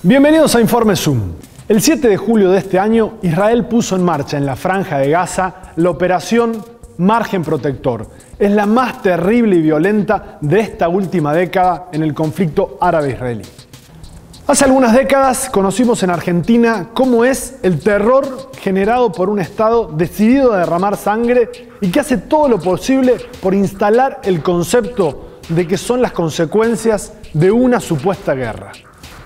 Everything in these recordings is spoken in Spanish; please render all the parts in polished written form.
Bienvenidos a Informe Zoom. El 7 de julio de este año, Israel puso en marcha en la Franja de Gaza la operación Margen Protector. Es la más terrible y violenta de esta última década en el conflicto árabe-israelí. Hace algunas décadas conocimos en Argentina cómo es el terror generado por un Estado decidido a derramar sangre y que hace todo lo posible por instalar el concepto de que son las consecuencias de una supuesta guerra.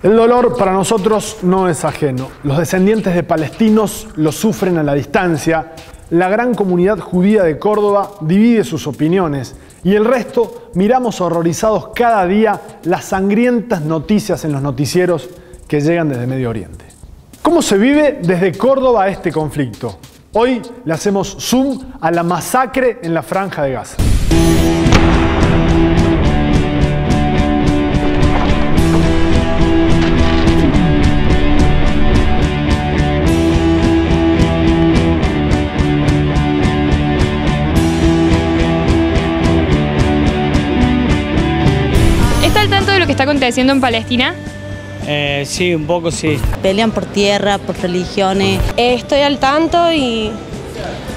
El dolor para nosotros no es ajeno. Los descendientes de palestinos lo sufren a la distancia. La gran comunidad judía de Córdoba divide sus opiniones y el resto miramos horrorizados cada día las sangrientas noticias en los noticieros que llegan desde Medio Oriente. ¿Cómo se vive desde Córdoba este conflicto? Hoy le hacemos zoom a la masacre en la Franja de Gaza. ¿Qué está aconteciendo en Palestina? Sí, un poco sí. Pelean por tierra, por religiones. Estoy al tanto y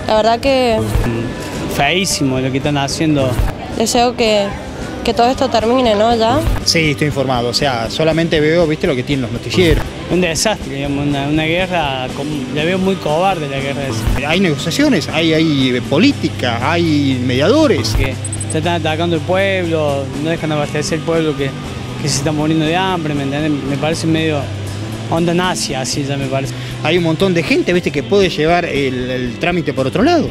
la verdad que... Feísimo lo que están haciendo. Deseo que todo esto termine, ¿no? ¿Ya? Sí, estoy informado. O sea, solamente veo, viste, lo que tienen los noticieros. Un desastre, digamos, una guerra, la veo muy cobarde la guerra esa. Hay negociaciones, hay política, hay mediadores. Que se están atacando el pueblo, no dejan abastecer el pueblo que se está muriendo de hambre, ¿me entiendes? Me parece medio onda nazi, así ya me parece. Hay un montón de gente, viste, que puede llevar el trámite por otro lado,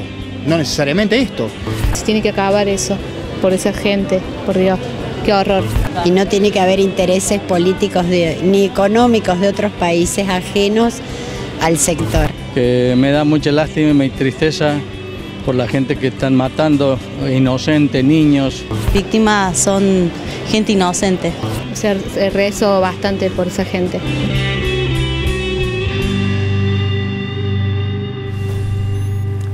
no necesariamente esto. Se tiene que acabar eso, por esa gente, por Dios, qué horror. Y no tiene que haber intereses políticos ni económicos de otros países ajenos al sector. Que me da mucha lástima y tristeza por la gente que están matando, inocentes, niños. Víctimas son gente inocente. O sea, rezo bastante por esa gente.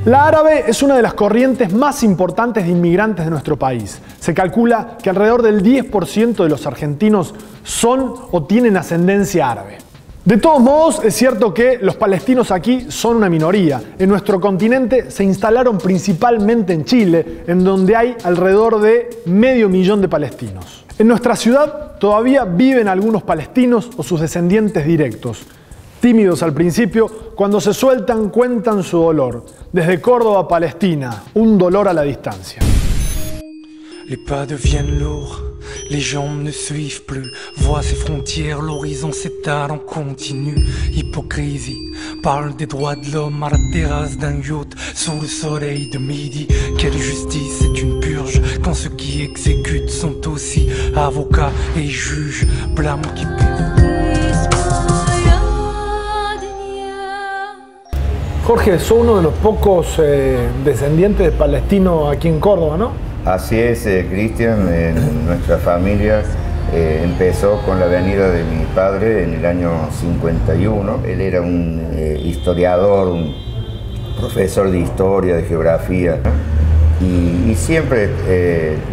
La árabe es una de las corrientes más importantes de inmigrantes de nuestro país. Se calcula que alrededor del 10% de los argentinos son o tienen ascendencia árabe. De todos modos, es cierto que los palestinos aquí son una minoría. En nuestro continente se instalaron principalmente en Chile, en donde hay alrededor de 500.000 de palestinos. En nuestra ciudad todavía viven algunos palestinos o sus descendientes directos. Tímidos al principio, cuando se sueltan cuentan su dolor. Desde Córdoba a Palestina, un dolor a la distancia. Les pas deviennent lourds, les jambes ne suivent plus. Vois ces frontières, l'horizon s'étale en continu. Hypocrisie, parle des droits de l'homme à la terrasse d'un yacht sous le soleil de midi. Quelle justice, c'est une purge quand ceux qui exécutent sont aussi avocats et juges. Blâme qui Jorge, sos uno de los pocos descendientes de palestinos aquí en Córdoba, ¿no? Así es, Cristian. En nuestra familia empezó con la venida de mi padre en el año 51. Él era un historiador, un profesor de historia, de geografía, ¿no? Y siempre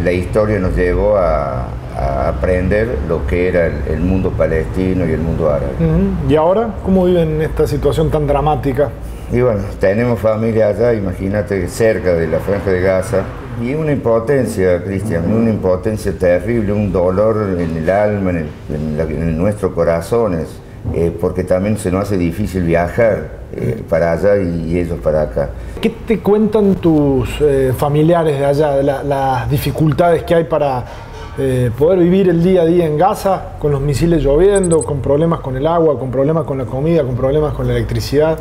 la historia nos llevó a aprender lo que era el mundo palestino y el mundo árabe. ¿Y ahora cómo viven esta situación tan dramática? Y bueno, tenemos familia allá, imagínate, cerca de la Franja de Gaza. Y una impotencia, Cristian, una impotencia terrible, un dolor en el alma, en nuestros corazones, porque también se nos hace difícil viajar para allá y ellos para acá. ¿Qué te cuentan tus familiares de allá, de las dificultades que hay para poder vivir el día a día en Gaza, con los misiles lloviendo, con problemas con el agua, con problemas con la comida, con problemas con la electricidad?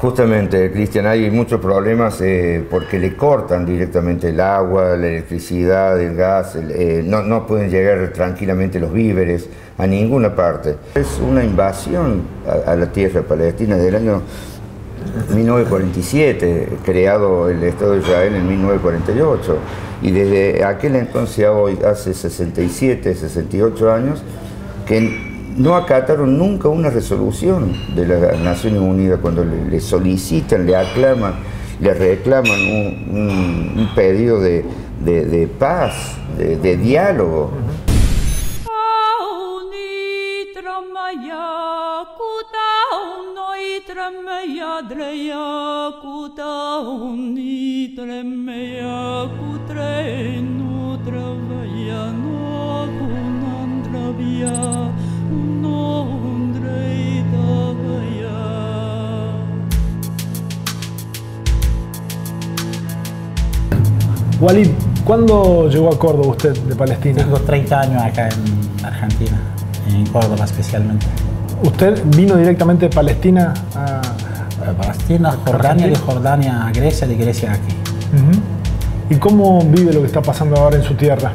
Justamente, Cristian, hay muchos problemas porque le cortan directamente el agua, la electricidad, el gas, no pueden llegar tranquilamente los víveres a ninguna parte. Es una invasión a la tierra palestina del año 1947, creado el Estado de Israel en 1948, y desde aquel entonces a hoy, hace 67, 68 años, que no acataron nunca una resolución de las Naciones Unidas cuando le solicitan, le aclaman, le reclaman un pedido de paz, de diálogo. Walid, ¿cuándo llegó a Córdoba usted de Palestina? Tengo 30 años acá en Argentina, en Córdoba especialmente. ¿Usted vino directamente de Palestina a Palestina, Jordania, de Jordania a Grecia, de Grecia a aquí? ¿Y cómo vive lo que está pasando ahora en su tierra?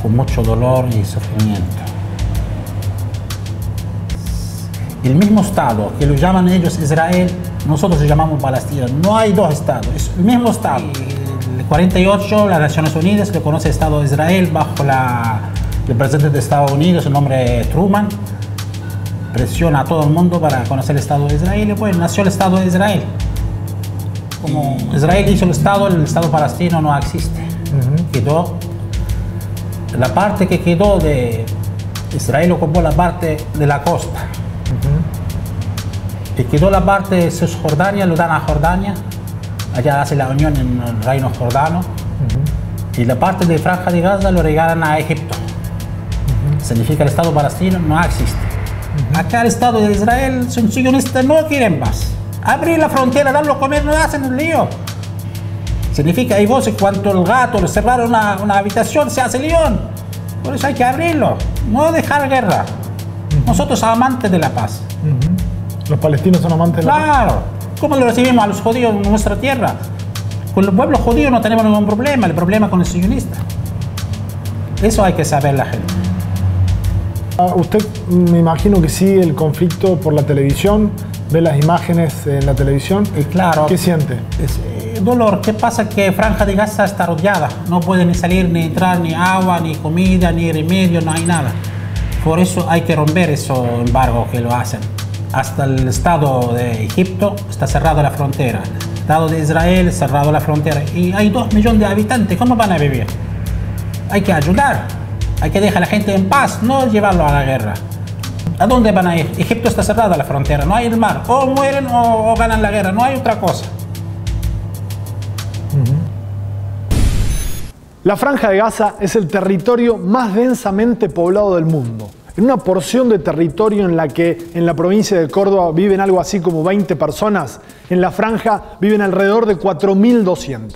Con mucho dolor y sufrimiento. El mismo Estado que lo llaman ellos Israel, nosotros lo llamamos Palestina. No hay dos estados, es el mismo Estado. En el 48 las Naciones Unidas reconoce el Estado de Israel bajo el presidente de Estados Unidos, el nombre Truman. Presiona a todo el mundo para conocer el Estado de Israel y pues nació el Estado de Israel. Como Israel hizo el Estado palestino no existe. Quedó, la parte que quedó de Israel ocupó la parte de la costa. Y quedó la parte de Cisjordania, lo dan a Jordania, allá hace la unión en el reino jordano, y la parte de Franja de Gaza lo regalan a Egipto. Significa el Estado palestino no existe. Acá el Estado de Israel, son sionistas, no quieren más. Abrir la frontera, darlo a comer, no hacen un lío. Significa, y vos, cuando el gato le cerraron una habitación, se hace león. Por eso hay que abrirlo, no dejar guerra. Nosotros somos amantes de la paz. ¿Los palestinos son amantes de la paz? Claro. ¿Cómo lo recibimos a los judíos en nuestra tierra? Con el pueblo judío no tenemos ningún problema, el problema con el sionista. Eso hay que saber la gente. Usted me imagino que sigue el conflicto por la televisión, ve las imágenes en la televisión. Claro. ¿Qué siente? Dolor. ¿Qué pasa? Que Franja de Gaza está rodeada. No puede ni salir, ni entrar, ni agua, ni comida, ni remedio, no hay nada. Por eso hay que romper esos embargos que lo hacen. Hasta el Estado de Egipto está cerrada la frontera. El Estado de Israel cerrado la frontera. Y hay 2 millones de habitantes. ¿Cómo van a vivir? Hay que ayudar. Hay que dejar a la gente en paz, no llevarlo a la guerra. ¿A dónde van a ir? Egipto está cerrada la frontera, no hay el mar. O mueren o ganan la guerra, no hay otra cosa. La Franja de Gaza es el territorio más densamente poblado del mundo. En una porción de territorio en la que en la provincia de Córdoba viven algo así como 20 personas, en la franja viven alrededor de 4.200.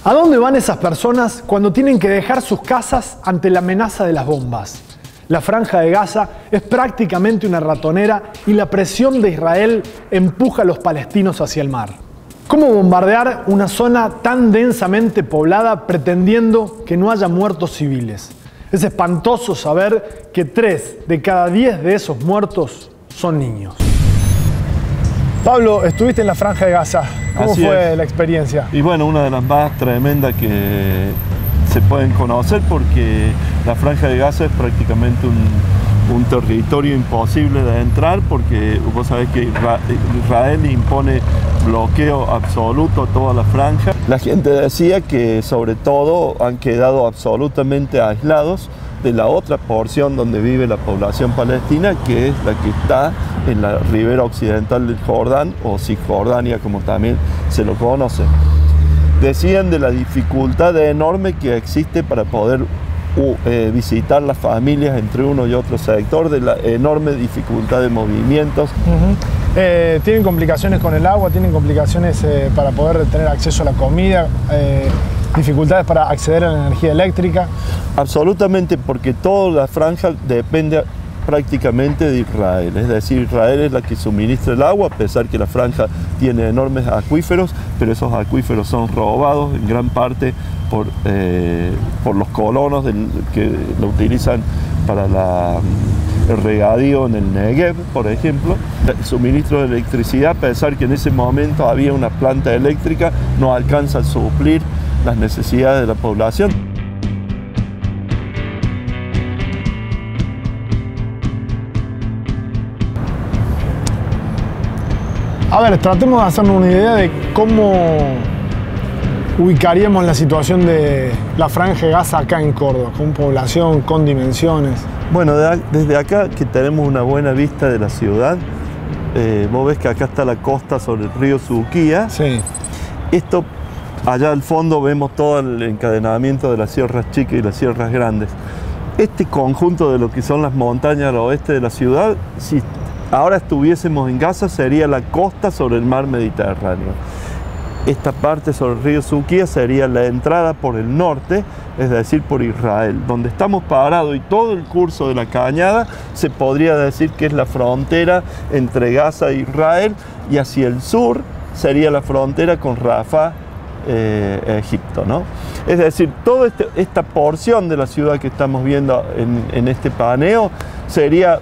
¿A dónde van esas personas cuando tienen que dejar sus casas ante la amenaza de las bombas? La Franja de Gaza es prácticamente una ratonera y la presión de Israel empuja a los palestinos hacia el mar. ¿Cómo bombardear una zona tan densamente poblada pretendiendo que no haya muertos civiles? Es espantoso saber que 3 de cada 10 de esos muertos son niños. Pablo, estuviste en la Franja de Gaza. ¿Cómo fue la experiencia? Y bueno, una de las más tremendas que se pueden conocer, porque la Franja de Gaza es prácticamente un territorio imposible de entrar, porque vos sabés que Israel impone bloqueo absoluto a toda la franja. La gente decía que sobre todo han quedado absolutamente aislados de la otra porción donde vive la población palestina, que es la que está en la ribera occidental del Jordán, o Cisjordania como también se lo conoce. Decían de la dificultad enorme que existe para poder visitar las familias entre uno y otro sector, de la enorme dificultad de movimientos. ¿Tienen complicaciones con el agua? ¿Tienen complicaciones para poder tener acceso a la comida? ¿Dificultades para acceder a la energía eléctrica? Absolutamente, porque toda la franja depende prácticamente de Israel. Es decir, Israel es la que suministra el agua, a pesar que la franja tiene enormes acuíferos, pero esos acuíferos son robados en gran parte por los colonos que lo utilizan para el regadío en el Negev, por ejemplo. El suministro de electricidad, a pesar que en ese momento había una planta eléctrica, no alcanza a suplir las necesidades de la población. A ver, tratemos de hacernos una idea de cómo ubicaríamos la situación de la Franja de Gaza acá en Córdoba, con población, con dimensiones. Bueno, desde acá que tenemos una buena vista de la ciudad, vos ves que acá está la costa sobre el río Suquía. Sí. Esto, allá al fondo vemos todo el encadenamiento de las sierras chicas y las sierras grandes. Este conjunto de lo que son las montañas al oeste de la ciudad, si ahora estuviésemos en Gaza, sería la costa sobre el mar Mediterráneo. Esta parte sobre el río Suquía sería la entrada por el norte, es decir, por Israel. Donde estamos parados y todo el curso de la cañada se podría decir que es la frontera entre Gaza e Israel, y hacia el sur sería la frontera con Rafah, Egipto, ¿no? Es decir, toda esta porción de la ciudad que estamos viendo en este paneo sería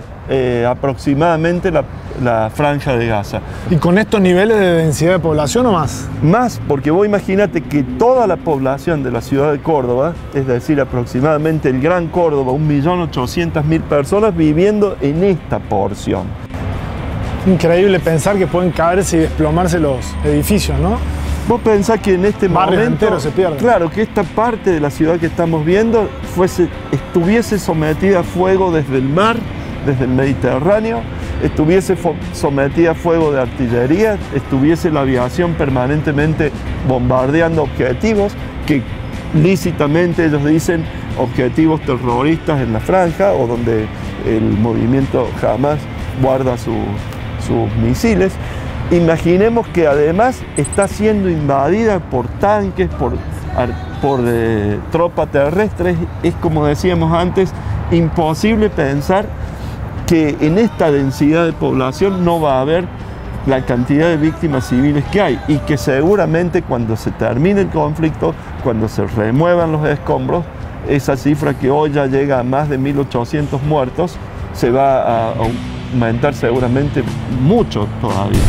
aproximadamente la franja de Gaza. ¿Y con estos niveles de densidad de población o más? Más, porque vos imagínate que toda la población de la ciudad de Córdoba, es decir, aproximadamente el Gran Córdoba, 1.800.000 personas viviendo en esta porción. Increíble pensar que pueden caerse y desplomarse los edificios, ¿no? Vos pensás que en este barrio momento, entero se pierde. Claro, que esta parte de la ciudad que estamos viendo estuviese sometida a fuego desde el mar, desde el Mediterráneo, estuviese sometida a fuego de artillería, estuviese la aviación permanentemente bombardeando objetivos que lícitamente ellos dicen objetivos terroristas en la franja, o donde el movimiento Hamas guarda sus misiles. Imaginemos que además está siendo invadida por tanques, por tropas terrestres. Es, como decíamos antes, imposible pensar que en esta densidad de población no va a haber la cantidad de víctimas civiles que hay, y que seguramente cuando se termine el conflicto, cuando se remuevan los escombros, esa cifra que hoy ya llega a más de 1.800 muertos se va a aumentar seguramente mucho todavía.